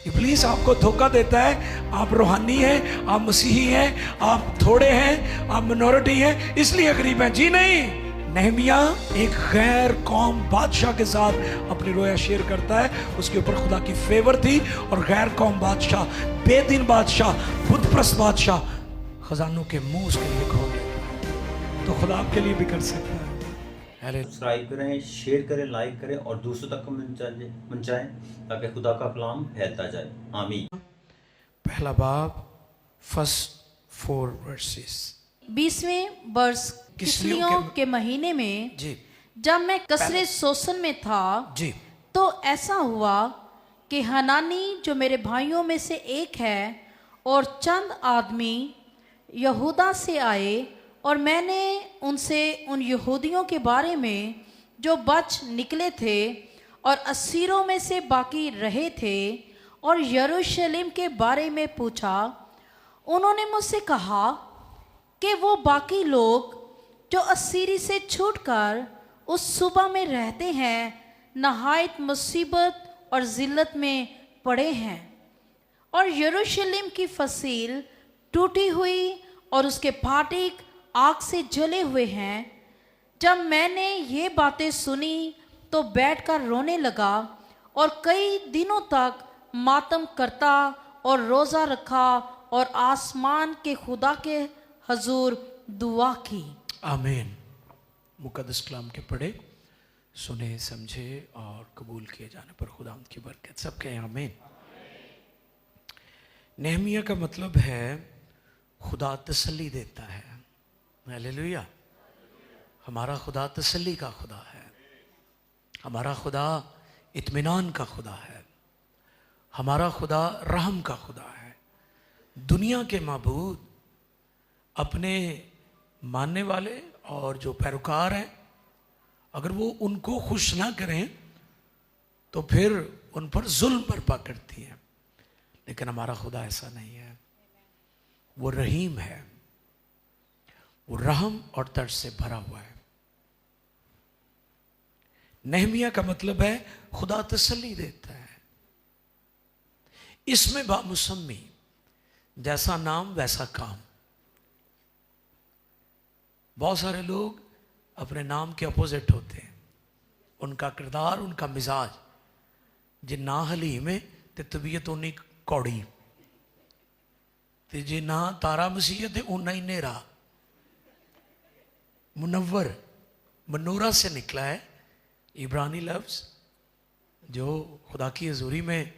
इब्लीस आपको धोखा देता है, आप रूहानी हैं, आप मसीही हैं, आप थोड़े हैं, आप मिनॉरिटी हैं इसलिए गरीब हैं। जी नहीं, नहमिया एक गैर कौम बादशाह के साथ अपनी रोया शेयर करता है, उसके ऊपर खुदा की फेवर थी और गैर कौम बादशाह, बेदीन बादशाह, बुतप्रस्त बादशाह खजानों के मुंह उसके लिए खोल देता है। तो खुदा आपके लिए भी कर सकता है। सब्सक्राइब करें, शेयर करें, लाइक करें और दूसरों तक पहुंचाएं ताकि खुदा का कलाम फैलता जाए। आमीन। पहला बाब फर्स्ट 4 वर्सेस। 20वें वर्ष किस्लियों के महीने में जी, जब मैं कसरे शोषण में था जी, तो ऐसा हुआ कि हनानी जो मेरे भाइयों में से एक है और चंद आदमी यहूदा से आए और मैंने उनसे उन यहूदियों के बारे में जो बच निकले थे और असीरों में से बाकी रहे थे और यरूशलेम के बारे में पूछा। उन्होंने मुझसे कहा कि वो बाकी लोग जो असीरी से छूटकर उस सुबह में रहते हैं नहायत मुसीबत और जिल्लत में पड़े हैं और यरूशलेम की फसील टूटी हुई और उसके फाटक आग से जले हुए हैं। जब मैंने ये बातें सुनी तो बैठकर रोने लगा और कई दिनों तक मातम करता और रोज़ा रखा और आसमान के खुदा के हजूर दुआ की। आमीन। मुकद्दस कलाम के पढ़े, सुने, समझे और कबूल किए जाने पर खुदा की बरकत सबके आमीन। नेहमिया का मतलब है खुदा तसल्ली देता है। हालेलुया। हमारा खुदा तसल्ली का खुदा है, हमारा खुदा इत्मीनान का खुदा है, हमारा खुदा रहम का खुदा है। दुनिया के माबूद अपने मानने वाले और जो पैरोकार हैं, अगर वो उनको खुश ना करें तो फिर उन पर जुल्म बर्पा करती हैं। लेकिन हमारा खुदा ऐसा नहीं है, वो रहीम है, वो रहम और दर्द से भरा हुआ है। नेहमिया का मतलब है खुदा तसल्ली देता है। इसमें बामुसम्मी, जैसा नाम वैसा काम। बहुत सारे लोग अपने नाम के अपोजिट होते हैं, उनका किरदार, उनका मिजाज जे ना हलीम है ते तबीयत उन्नी कौड़ी, ते जे ना तारा मसीहत है उन्ना ही नेरा। मुनव्वर मनूरा से निकला है इब्रानी लफ्ज, जो खुदा की हजूरी में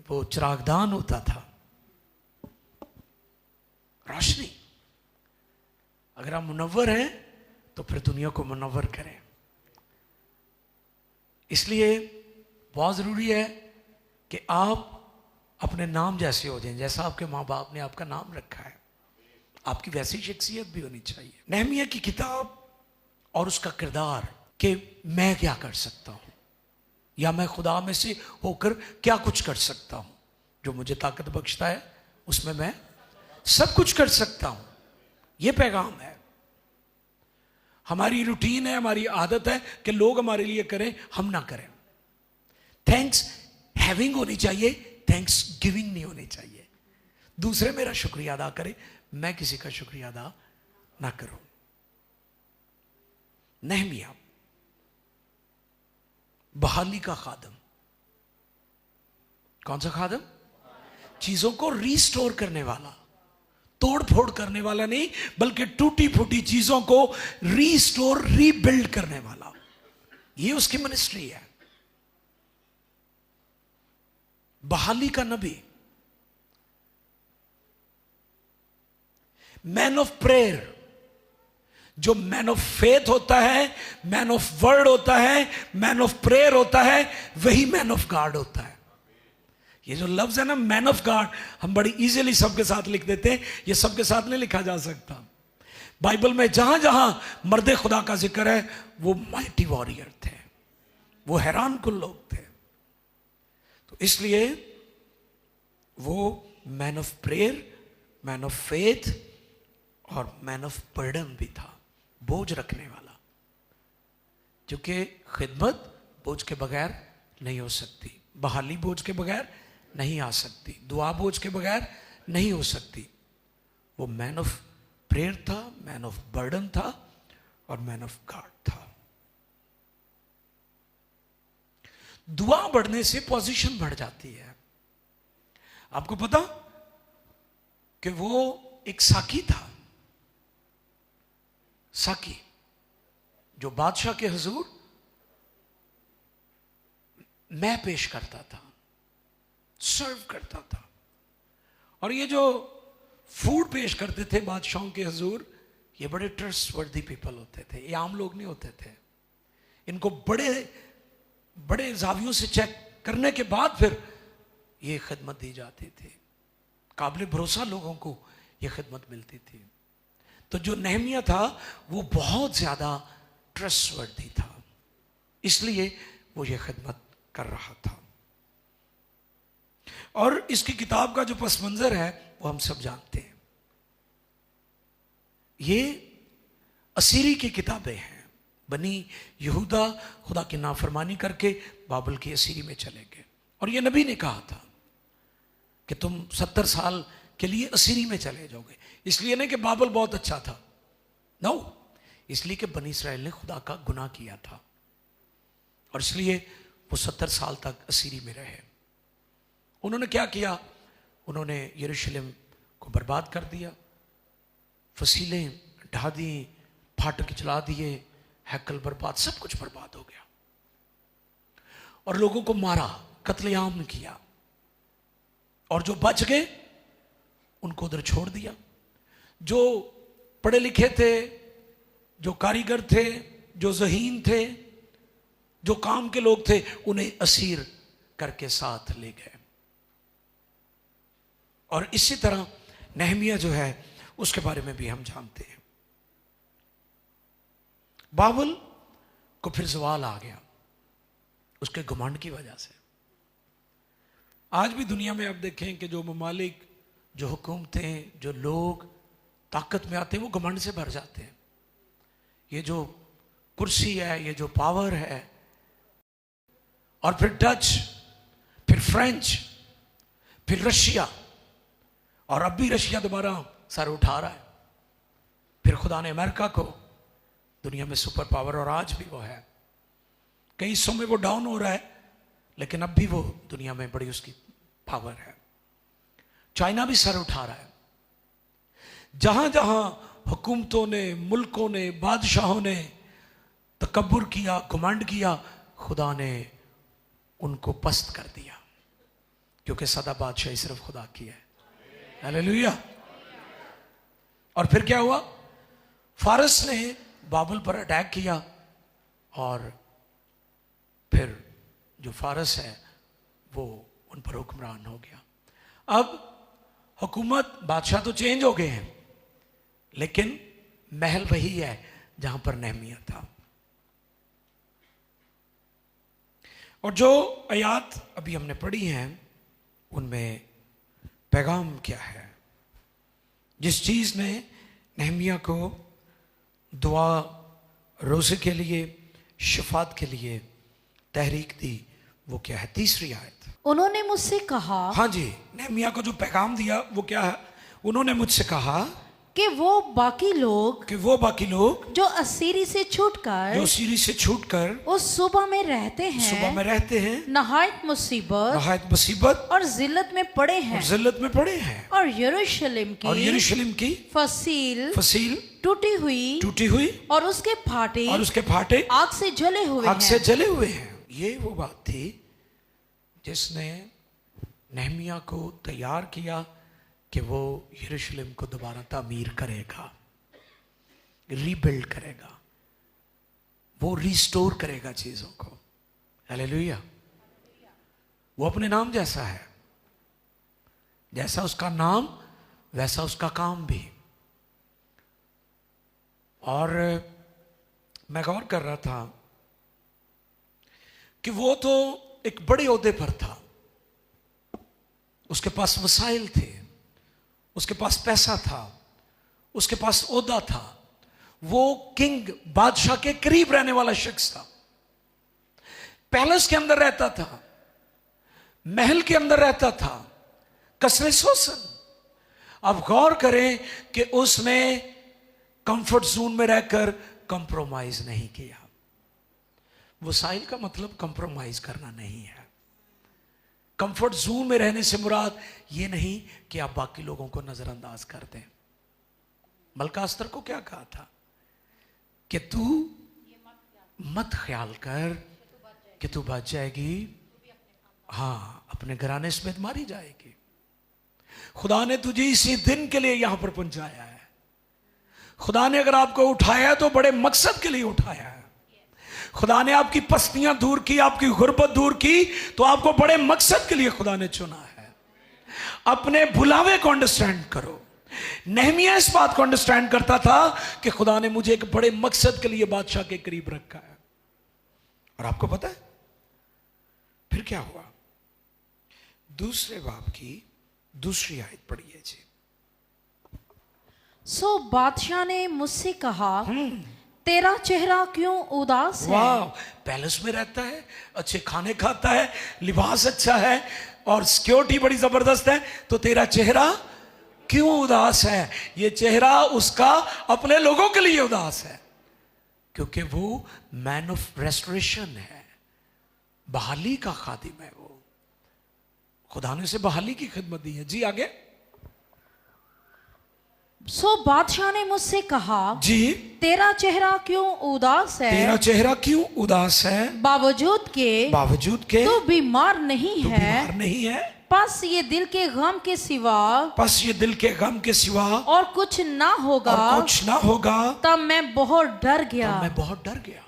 वो चिरागदान होता था, रोशनी। अगर आप मुनव्वर हैं तो फिर दुनिया को मुनव्वर करें। इसलिए बहुत ज़रूरी है कि आप अपने नाम जैसे हो जाएं, जैसा आपके माँ बाप ने आपका नाम रखा है, आपकी वैसी शख्सियत भी होनी चाहिए। नेहमिया की किताब और उसका किरदार कि मैं क्या कर सकता हूँ या मैं खुदा में से होकर क्या कुछ कर सकता हूँ। जो मुझे ताकत बख्शता है उसमें मैं सब कुछ कर सकता हूँ। ये पैगाम है। हमारी रूटीन है, हमारी आदत है कि लोग हमारे लिए करें, हम ना करें। थैंक्स हैविंग होनी चाहिए, थैंक्स गिविंग नहीं होनी चाहिए। दूसरे मेरा शुक्रिया अदा करें, मैं किसी का शुक्रिया अदा ना करूं। नेहमिया बहाली का खादम। कौन सा खादम? चीजों को रिस्टोर करने वाला, तोड़ फोड़ करने वाला नहीं, बल्कि टूटी फूटी चीजों को रीस्टोर, रीबिल्ड करने वाला। ये उसकी मिनिस्ट्री है। बहाली का नबी, मैन ऑफ प्रेयर। जो मैन ऑफ फेथ होता है, मैन ऑफ वर्ड होता है, मैन ऑफ प्रेयर होता है, वही मैन ऑफ गॉड होता है। ये जो लफ्ज है ना मैन ऑफ गॉड, हम बड़ी इजीली सबके साथ लिख देते हैं, ये सबके साथ नहीं लिखा जा सकता। बाइबल में जहां जहां मर्दे खुदा का जिक्र है वो माइटी वॉरियर थे, वो हैरान कुल लोग थे। तो इसलिए वो man of prayer, man of faith और मैन ऑफ बर्डन भी था, बोझ रखने वाला। क्योंकि खिदमत बोझ के बगैर नहीं हो सकती, बहाली बोझ के बगैर नहीं आ सकती, दुआ बोझ के बगैर नहीं हो सकती। वो मैन ऑफ प्रेयर था, मैन ऑफ बर्डन था और मैन ऑफ गॉड था। दुआ बढ़ने से पोजीशन बढ़ जाती है। आपको पता कि वो एक साकी था, साकी, जो बादशाह के हुजूर मैं पेश करता था, सर्व करता था। और ये जो फूड पेश करते थे बादशाहों के हुजूर, ये बड़े ट्रस्टवर्दी पीपल होते थे, ये आम लोग नहीं होते थे। इनको बड़े बड़े जावियों से चेक करने के बाद फिर ये खिदमत दी जाती थी। काबिल भरोसा लोगों को ये खिदमत मिलती थी। तो जो नेहमिया था वो बहुत ज्यादा ट्रस्टवर्दी था, इसलिए वो ये खिदमत कर रहा था। और इसकी किताब का जो पस मंजर है वो हम सब जानते हैं। ये असीरी की किताबें हैं। बनी यहूदा खुदा की नाफरमानी करके बाबल की असीरी में चले गए। और ये नबी ने कहा था कि तुम 70 साल के लिए असीरी में चले जाओगे। इसलिए नहीं कि बाबल बहुत अच्छा था, नो, इसलिए कि बनी इस्राएल ने खुदा का गुनाह किया था और इसलिए वो 70 साल तक असीरी में रहे। उन्होंने क्या किया? उन्होंने यरूशलेम को बर्बाद कर दिया, फसीलें ढा दी, फाटक जला दिए, हैकल बर्बाद, सब कुछ बर्बाद हो गया। और लोगों को मारा, कत्लेआम किया। और जो बच गए उनको उधर छोड़ दिया। जो पढ़े लिखे थे, जो कारीगर थे, जो ज़हीन थे, जो काम के लोग थे, उन्हें असीर करके साथ ले गए। और इसी तरह नेहमिया जो है उसके बारे में भी हम जानते हैं। बाबल को फिर सवाल आ गया उसके घमंड की वजह से। आज भी दुनिया में आप देखें कि जो ममालिक, जो हुकूमतें, जो लोग ताकत में आते हैं, वो घमंड से भर जाते हैं। ये जो कुर्सी है, ये जो पावर है, और फिर डच, फिर फ्रेंच, फिर रशिया, और अब भी रशिया दोबारा सर उठा रहा है। फिर खुदा ने अमेरिका को दुनिया में सुपर पावर, और आज भी वो है। कई हिस्सों में वो डाउन हो रहा है, लेकिन अब भी वो दुनिया में बड़ी उसकी पावर है। चाइना भी सर उठा रहा है। जहां जहां हुकूमतों ने, मुल्कों ने, बादशाहों ने तकब्बुर किया, घमंड किया, खुदा ने उनको पस्त कर दिया, क्योंकि सदा बादशाही सिर्फ खुदा की है। हालेलुया। और फिर क्या हुआ? फारस ने बाबल पर अटैक किया और फिर जो फारस है वो उन पर हुक्मरान हो गया। अब हुकूमत, बादशाह तो चेंज हो गए हैं, लेकिन महल वही है जहां पर नेहमिया था। और जो आयात अभी हमने पढ़ी हैं उनमें पैगाम क्या है? जिस चीज ने नेहमिया को दुआ, रोज़े के लिए, शफात के लिए तहरीक दी, वो क्या है? तीसरी आयत। उन्होंने मुझसे कहा, हाँ जी, नेहमिया को जो पैगाम दिया वो क्या है? उन्होंने मुझसे कहा कि वो बाकी लोग जो असीरी से छूटकर, जो असीरी से छूटकर उस सुबह में रहते हैं, नहायत मुसीबत और जिल्लत में पड़े हैं, और यरूशलेम की फसील टूटी हुई और उसके फाटे आग से जले हुए हैं। ये वो बात थी जिसने नेहमिया को तैयार किया कि वो यरूशलेम को दोबारा तामीर करेगा, रीबिल्ड करेगा, वो रिस्टोर करेगा चीजों को। हालेलुया। वो अपने नाम जैसा है, जैसा उसका नाम वैसा उसका काम भी। और मैं गौर कर रहा था कि वो तो एक बड़े ओहदे पर था, उसके पास वसाइल थे, उसके पास पैसा था, उसके पास ओहदा था, वो किंग, बादशाह के करीब रहने वाला शख्स था, पैलेस के अंदर रहता था, महल के अंदर रहता था, कसरे शोषण। अब गौर करें कि उसने कंफर्ट जोन में रहकर कंप्रोमाइज नहीं किया। वसाइल का मतलब कंप्रोमाइज करना नहीं है। कंफर्ट जोन में रहने से मुराद ये नहीं कि आप बाकी लोगों को नजरअंदाज कर दें। मलकास्तर को क्या कहा था कि तू मत ख्याल कर कि तू बच जाएगी, हाँ अपने घराने समेत मारी जाएगी। खुदा ने तुझे इसी दिन के लिए यहां पर पहुंचाया है। खुदा ने अगर आपको उठाया तो बड़े मकसद के लिए उठाया है। खुदा ने आपकी पस्तियां दूर की, आपकी गुर्बत दूर की, तो आपको बड़े मकसद के लिए खुदा ने चुना है। अपने बुलावे को अंडरस्टैंड करो। नहमिया इस बात को अंडरस्टैंड करता था कि खुदा ने मुझे एक बड़े मकसद के लिए बादशाह के करीब रखा है। और आपको पता है फिर क्या हुआ? दूसरे बाब की दूसरी आयत पढ़िए जी। सो बादशाह ने मुझसे कहा, तेरा चेहरा क्यों उदास है? वाह, पैलेस में रहता है, अच्छे खाने खाता है, लिबास अच्छा है और सिक्योरिटी बड़ी जबरदस्त है, तो तेरा चेहरा क्यों उदास है? ये चेहरा उसका अपने लोगों के लिए उदास है, क्योंकि वो मैन ऑफ रेस्टोरेशन है, बहाली का खादिम है। वो खुदा ने उसे बहाली की खिदमत दी है। जी आगे। सो बादशाह ने मुझसे कहा, जी, तेरा चेहरा क्यों उदास है? तेरा चेहरा क्यों उदास है? बावजूद के तू बीमार नहीं तू है। बीमार नहीं है। बस ये दिल के गम के सिवा बस ये दिल के गम के सिवा और कुछ ना होगा। और कुछ ना होगा। तब मैं बहुत डर गया। तब मैं बहुत डर गया।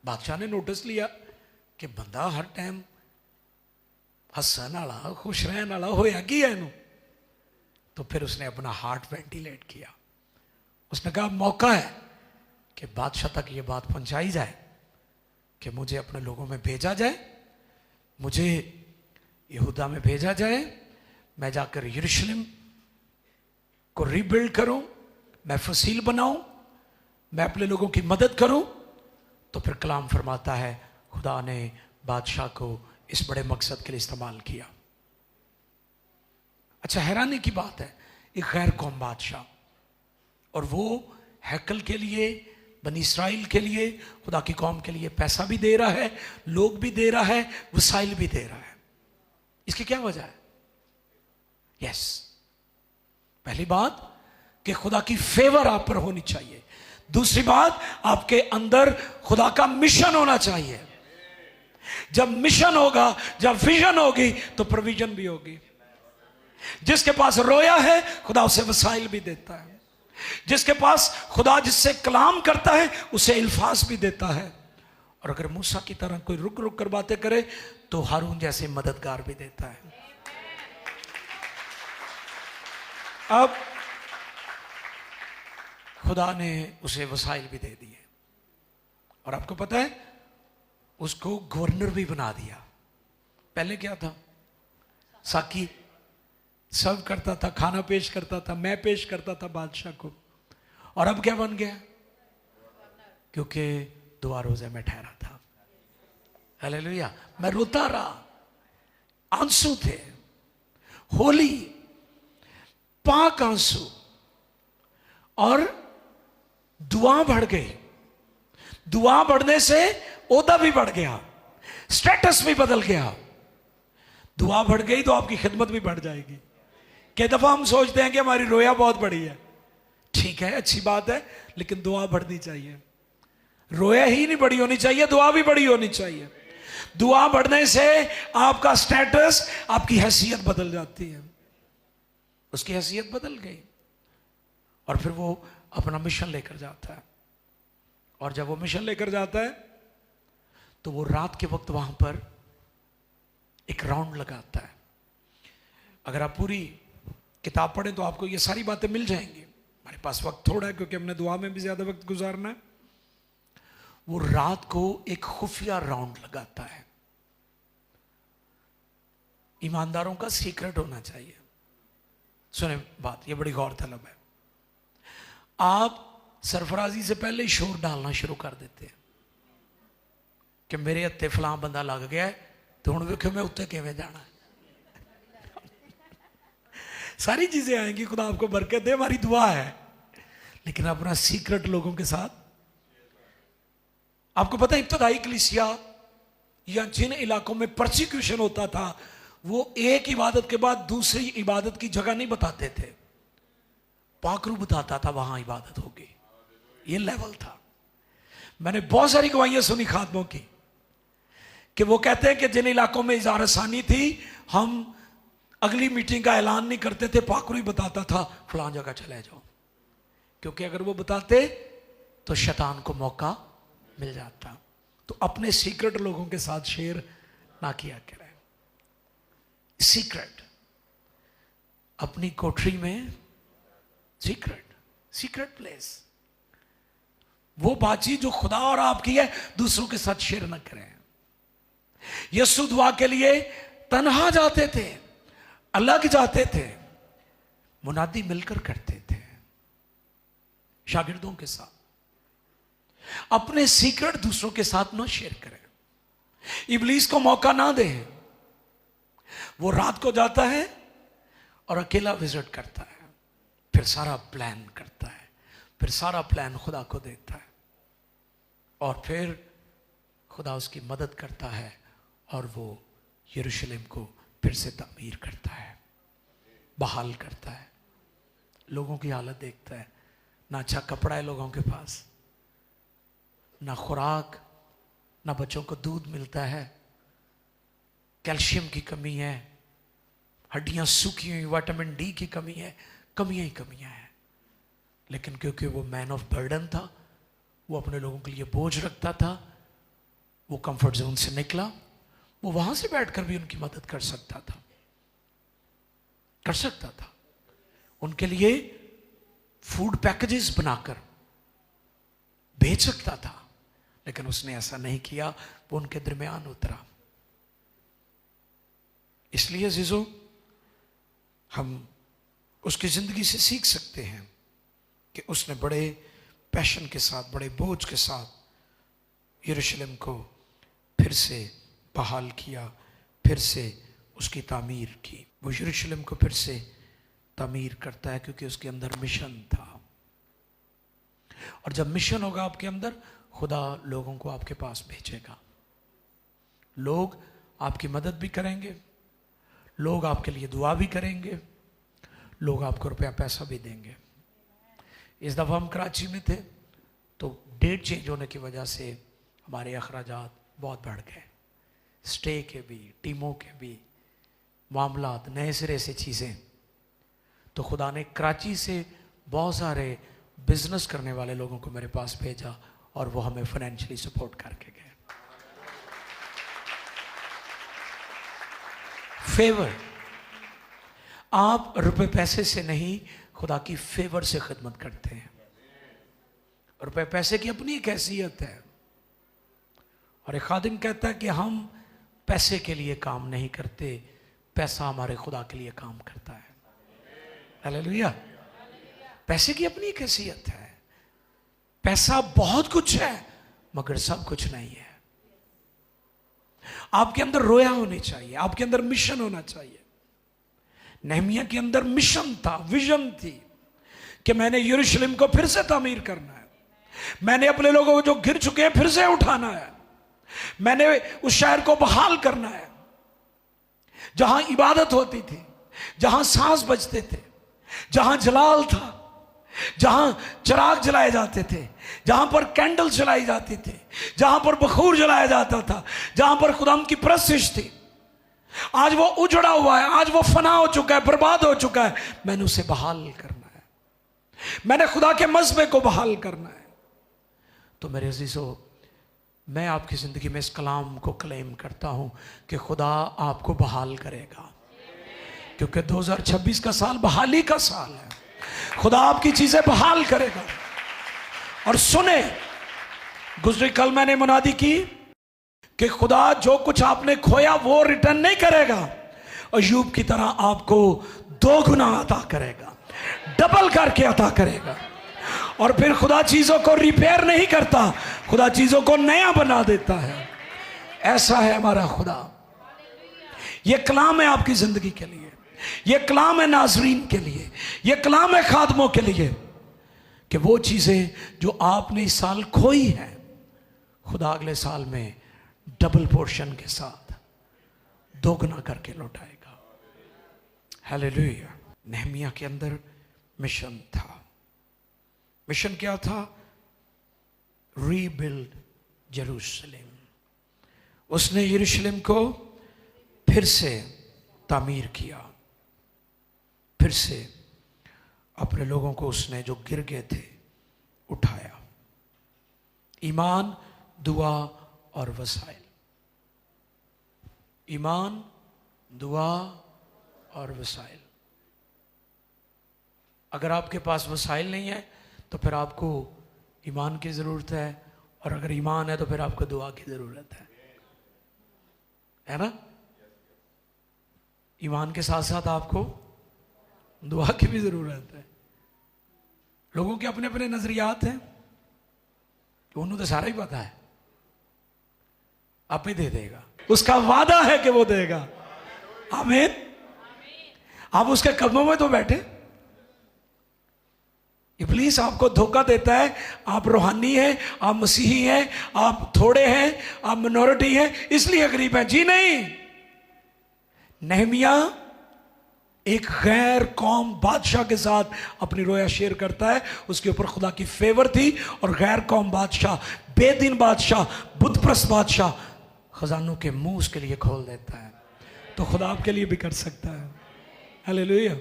बादशाह ने नोटिस लिया कि बंदा हर टाइम हसन वाला, खुश रहने वाला होया की है इनू। तो फिर उसने अपना हार्ट वेंटिलेट किया। उसने कहा मौका है कि बादशाह तक ये बात पहुंचाई जाए कि मुझे अपने लोगों में भेजा जाए, मुझे यहूदा में भेजा जाए, मैं जाकर यरूशलेम को रीबिल्ड करूं, मैं फसील बनाऊं, मैं अपने लोगों की मदद करूं। तो फिर कलाम फरमाता है खुदा ने बादशाह को इस बड़े मकसद के लिए इस्तेमाल किया। अच्छा, हैरानी की बात है, एक गैर कौम बादशाह, और वो हैकल के लिए, बनी इस्राइल के लिए, खुदा की कौम के लिए पैसा भी दे रहा है, लोग भी दे रहा है, वसाइल भी दे रहा है। इसकी क्या वजह है? यस, पहली बात कि खुदा की फेवर आप पर होनी चाहिए। दूसरी बात, आपके अंदर खुदा का मिशन होना चाहिए। जब मिशन होगा, जब विजन होगी, तो प्रोविजन भी होगी। जिसके पास रोया है खुदा उसे वसाइल भी देता है। जिसके पास खुदा जिससे कलाम करता है उसे इल्फास भी देता है। और अगर मूसा की तरह कोई रुक रुक कर बातें करे तो हारून जैसे मददगार भी देता है। अब खुदा ने उसे वसाइल भी दे दिए, और आपको पता है उसको गवर्नर भी बना दिया। पहले क्या था? साकी सर्व करता था, खाना पेश करता था, मैं पेश करता था बादशाह को। और अब क्या बन गया? क्योंकि दुआ रोजे में ठहरा था। हालेलुया। मैं रोता रहा, आंसू थे, होली पाक आंसू, और दुआ बढ़ गई। दुआ बढ़ने से ओहदा भी बढ़ गया, स्टेटस भी बदल गया। दुआ बढ़ गई तो आपकी खिदमत भी बढ़ जाएगी। कई दफा हम सोचते हैं कि हमारी रोया बहुत बड़ी है। ठीक है, अच्छी बात है, लेकिन दुआ बढ़नी चाहिए। रोया ही नहीं बड़ी होनी चाहिए, दुआ भी बड़ी होनी चाहिए। दुआ बढ़ने से आपका स्टेटस, आपकी हैसियत बदल जाती है। उसकी हैसियत बदल गई, और फिर वो अपना मिशन लेकर जाता है। और जब वो मिशन लेकर जाता है तो वो रात के वक्त वहां पर एक राउंड लगाता है। अगर आप पूरी किताब पढ़ें तो आपको ये सारी बातें मिल जाएंगी। हमारे पास वक्त थोड़ा है क्योंकि हमने दुआ में भी ज्यादा वक्त गुजारना है। वो रात को एक खुफिया राउंड लगाता है। ईमानदारों का सीक्रेट होना चाहिए। सुने बात, ये बड़ी गौरतलब है। आप सरफराजी से पहले ही शोर डालना शुरू कर देते हैं कि मेरे हत्थे फलां बंदा लग गया है तो हुण वेखो मैं उत्ते किवें जाना। सारी चीजें आएंगी, खुदा आपको बरकत दे, हमारी दुआ है। लेकिन अपना सीक्रेट लोगों के साथ, आपको पता है इब्तदाई कलीसिया या जिन इलाकों में परसिक्यूशन होता था वो एक इबादत के बाद दूसरी इबादत की जगह नहीं बताते थे, पाकरू बताता था वहां इबादत होगी। ये लेवल था। मैंने बहुत सारी गवाहियां सुनी खादमों की कि वो कहते हैं कि जिन इलाकों में इज़हार आसानी थी हम अगली मीटिंग का ऐलान नहीं करते थे, पाकरू ही बताता था फलां जगह चले जाओ, क्योंकि अगर वो बताते तो शैतान को मौका मिल जाता। तो अपने सीक्रेट लोगों के साथ शेयर ना किया करें। सीक्रेट अपनी कोठरी में, सीक्रेट प्लेस, वो बातचीत जो खुदा और आपकी है दूसरों के साथ शेयर ना करें। यीशु दुआ के लिए तन्हा जाते थे, अलग जाते थे, मुनादी मिलकर करते थे शागिर्दों के साथ। अपने सीक्रेट दूसरों के साथ ना शेयर करें, इब्लीस को मौका ना दें। वो रात को जाता है और अकेला विजिट करता है, फिर सारा प्लान करता है, फिर सारा प्लान खुदा को देता है और फिर खुदा उसकी मदद करता है और वो यरूशलेम को फिर से तामीर करता है, बहाल करता है। लोगों की हालत देखता है, ना अच्छा कपड़ा है लोगों के पास, ना खुराक, ना बच्चों को दूध मिलता है, कैल्शियम की कमी है, हड्डियां सूखी हुई, विटामिन डी की कमी है, कमियां ही कमियां हैं। लेकिन क्योंकि वो मैन ऑफ बर्डन था, वो अपने लोगों के लिए बोझ रखता था, वो कंफर्ट जोन से निकला, वो वहां से बैठकर भी उनकी मदद कर सकता था, उनके लिए फूड पैकेजेस बनाकर भेज सकता था। लेकिन उसने ऐसा नहीं किया, वो उनके दरमियान उतरा। इसलिए अजीजों, हम उसकी जिंदगी से सीख सकते हैं कि उसने बड़े पैशन के साथ, बड़े बोझ के साथ यरूशलेम को फिर से बहाल किया, फिर से उसकी तामीर की। वो यरूशलेम को फिर से तामीर करता है क्योंकि उसके अंदर मिशन था। और जब मिशन होगा आपके अंदर, खुदा लोगों को आपके पास भेजेगा। लोग आपकी मदद भी करेंगे, लोग आपके लिए दुआ भी करेंगे, लोग आपको रुपया पैसा भी देंगे। इस दफ़ा हम कराची में थे तो डेट चेंज होने की वजह से हमारे अखराजात बहुत बढ़ गए, स्टे के भी, टीमों के भी, मामलात, नए सिरे से चीज़ें। तो खुदा ने कराची से बहुत सारे बिजनेस करने वाले लोगों को मेरे पास भेजा और वो हमें फाइनेंशियली सपोर्ट करके गए। फेवर, आप रुपए पैसे से नहीं, खुदा की फेवर से खिदमत करते हैं। रुपए पैसे की अपनी एक हैसियत है। और एक खादिम कहता है कि हम पैसे के लिए काम नहीं करते, पैसा हमारे खुदा के लिए काम करता है। हालेलुया। पैसे की अपनी एक हैसियत है। पैसा बहुत कुछ है मगर सब कुछ नहीं है। आपके अंदर रोया होनी चाहिए, आपके अंदर मिशन होना चाहिए। नहमिया के अंदर मिशन था, विजन थी कि मैंने यरूशलेम को फिर से तामीर करना है, मैंने अपने लोगों को जो गिर चुके हैं फिर से उठाना है, मैंने उस शहर को बहाल करना है जहां इबादत होती थी, जहां सांस बजते थे, जहां जलाल था, जहां चिराग जलाए जाते थे, जहां पर कैंडल जलाई जाती थी, जहां पर बखूर जलाया जाता था, जहां पर खुदाम की प्रस्तिश थी। आज वो उजड़ा हुआ है, आज वो फना हो चुका है, बर्बाद हो चुका है। मैंने उसे बहाल करना है, मैंने खुदा के मज़हब को बहाल करना है। तो मेरे अजीजों, मैं आपकी जिंदगी में इस कलाम को क्लेम करता हूं कि खुदा आपको बहाल करेगा, क्योंकि 2026 का साल बहाली का साल है। खुदा आपकी चीजें बहाल करेगा। और सुने, गुजरे कल मैंने मुनादी की कि खुदा जो कुछ आपने खोया वो रिटर्न नहीं करेगा, अय्यूब की तरह आपको 2 गुना अता करेगा, डबल करके अता करेगा। और फिर खुदा चीजों को रिपेयर नहीं करता, खुदा चीजों को नया बना देता है। ऐसा है हमारा खुदा। ये कलाम है आपकी जिंदगी के लिए, ये कलाम है नाजरीन के लिए, ये कलाम है खादमों के लिए कि वो चीजें जो आपने इस साल खोई है, खुदा अगले साल में डबल पोर्शन के साथ दोगुना करके लौटाएगा। हालेलुया। नेहमिया के अंदर मिशन था। मिशन क्या था? रीबिल्ड यरूशलेम। उसने यरूशलेम को फिर से तामीर किया, फिर से अपने लोगों को उसने जो गिर गए थे उठाया। ईमान, दुआ और वसाइल। ईमान, दुआ और वसाइल। अगर आपके पास वसाइल नहीं है तो फिर आपको ईमान की ज़रूरत है, और अगर ईमान है तो फिर आपको दुआ की ज़रूरत है ना? ईमान के साथ साथ आपको दुआ की भी ज़रूरत है। लोगों के अपने अपने नज़रियात हैं, उन्होंने तो सारा ही पता है, आप ही दे देगा, उसका वादा है कि वो देगा। आमीन। आप उसके कदमों में तो बैठे। इब्लीस आपको धोखा देता है, आप रूहानी हैं, आप मसीही हैं, आप थोड़े हैं, आप मिनॉरिटी हैं, इसलिए गरीब हैं। जी नहीं। नेहमिया एक गैर कौम बादशाह के साथ अपनी रोया शेयर करता है। उसके ऊपर खुदा की फेवर थी, और गैर कौम बादशाह, बेदीन बादशाह, बुतप्रस्त बादशाह खजानों के मुंह उसके लिए खोल देता है। तो खुदा आपके लिए भी कर सकता है। हालेलुया।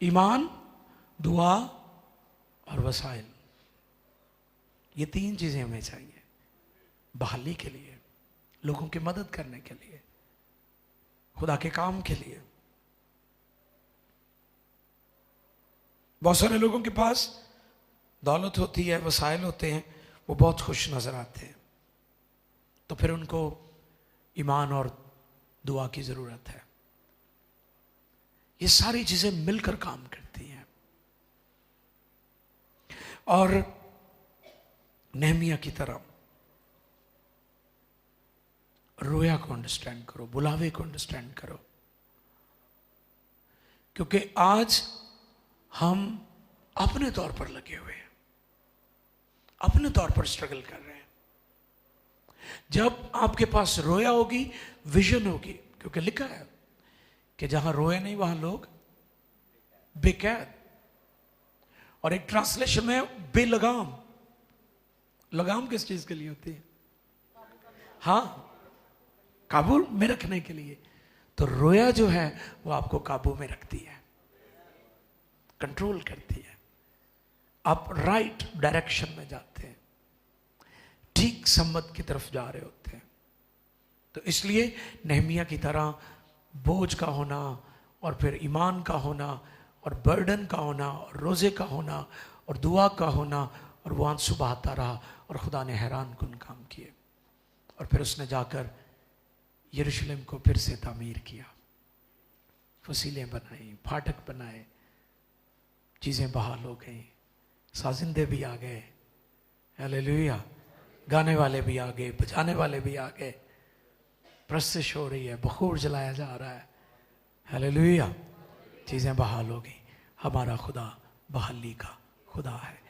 ईमान, दुआ और वसाइल, ये तीन चीजें हमें चाहिए बहाली के लिए, लोगों की मदद करने के लिए, खुदा के काम के लिए। बहुत सारे लोगों के पास दौलत होती है, वसाइल होते हैं, वो बहुत खुश नजर आते हैं, तो फिर उनको ईमान और दुआ की जरूरत है। ये सारी चीजें मिलकर काम करती हैं। और नेहमिया की तरह रोया को अंडरस्टैंड करो, बुलावे को अंडरस्टैंड करो, क्योंकि आज हम अपने तौर पर लगे हुए हैं, अपने तौर पर स्ट्रगल कर रहे हैं। जब आपके पास रोया होगी, विजन होगी, क्योंकि लिखा है कि जहां रोया नहीं वहां लोग बेकैद। और एक ट्रांसलेशन में बेलगाम। लगाम किस चीज के लिए होती है? हाँ, काबू में रखने के लिए। तो रोया जो है वो आपको काबू में रखती है, कंट्रोल करती है। आप राइट डायरेक्शन में जाते हैं, ठीक सम्मत की तरफ जा रहे होते हैं। तो इसलिए नेहमिया की तरह बोझ का होना, और फिर ईमान का होना, और बर्डन का होना, और रोजे का होना, और दुआ का होना, और वो आंसू बहाता रहा, और खुदा ने हैरान कुन काम किए। और फिर उसने जाकर यरूशलेम को फिर से तामीर किया, फसीलें बनाई, फाटक बनाए, चीज़ें बहाल हो गई, साजिंदे भी आ गए। हालेलुया। गाने वाले भी आ गए, बजाने वाले भी आ गए, प्रस्तिश हो रही है, बखूर जलाया जा रहा है। हालेलुया। चीज़ें बहाल हो गई। हमारा खुदा बहाली का खुदा है।